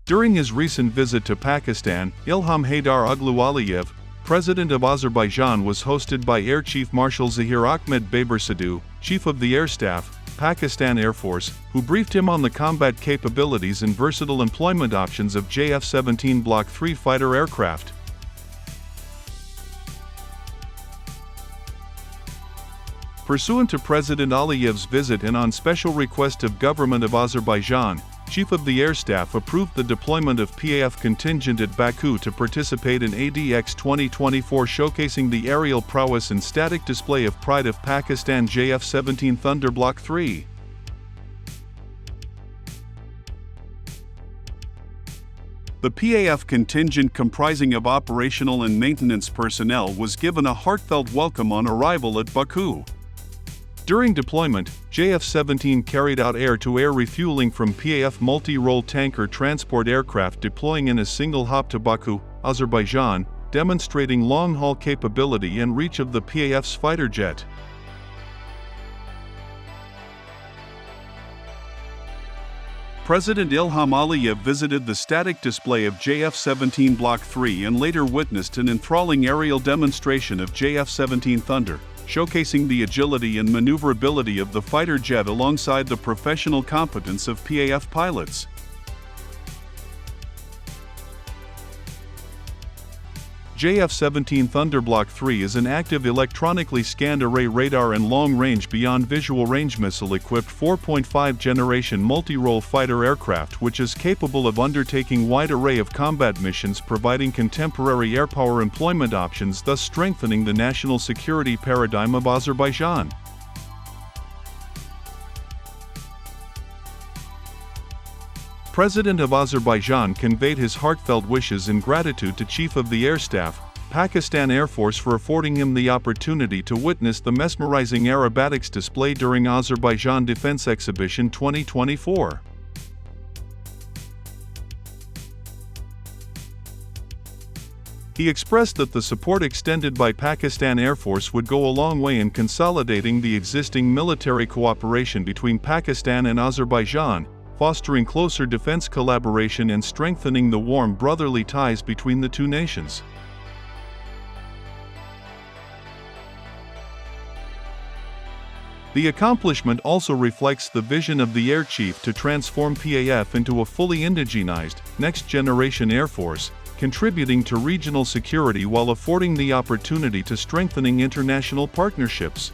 During his recent visit to Pakistan, Ilham Haydar Oglu Aliyev, President of Azerbaijan, was hosted by Air Chief Marshal Zahir Ahmed Babarsadou, Chief of the Air Staff, Pakistan Air Force, who briefed him on the combat capabilities and versatile employment options of JF-17 Block III fighter aircraft. Pursuant to President Aliyev's visit and on special request of Government of Azerbaijan, Chief of the Air Staff approved the deployment of PAF contingent at Baku to participate in ADEX 2024, showcasing the aerial prowess and static display of pride of Pakistan JF-17 Thunder Block III. The PAF contingent, comprising of operational and maintenance personnel, was given a heartfelt welcome on arrival at Baku. During deployment, JF-17 carried out air-to-air refueling from PAF multi-role tanker transport aircraft, deploying in a single hop to Baku, Azerbaijan, demonstrating long-haul capability and reach of the PAF's fighter jet. President Ilham Aliyev visited the static display of JF-17 Block III and later witnessed an enthralling aerial demonstration of JF-17 Thunder, showcasing the agility and maneuverability of the fighter jet alongside the professional competence of PAF pilots. JF-17 Thunder Block III is an active electronically scanned array radar and long-range beyond visual range missile-equipped 4.5 generation multi-role fighter aircraft, which is capable of undertaking wide array of combat missions, providing contemporary airpower employment options, thus strengthening the national security paradigm of Azerbaijan. President of Azerbaijan conveyed his heartfelt wishes and gratitude to Chief of the Air Staff, Pakistan Air Force, for affording him the opportunity to witness the mesmerizing aerobatics display during Azerbaijan Defense Exhibition 2024. He expressed that the support extended by Pakistan Air Force would go a long way in consolidating the existing military cooperation between Pakistan and Azerbaijan, fostering closer defense collaboration and strengthening the warm brotherly ties between the two nations. The accomplishment also reflects the vision of the Air Chief to transform PAF into a fully indigenized, next-generation Air Force, contributing to regional security while affording the opportunity to strengthening international partnerships.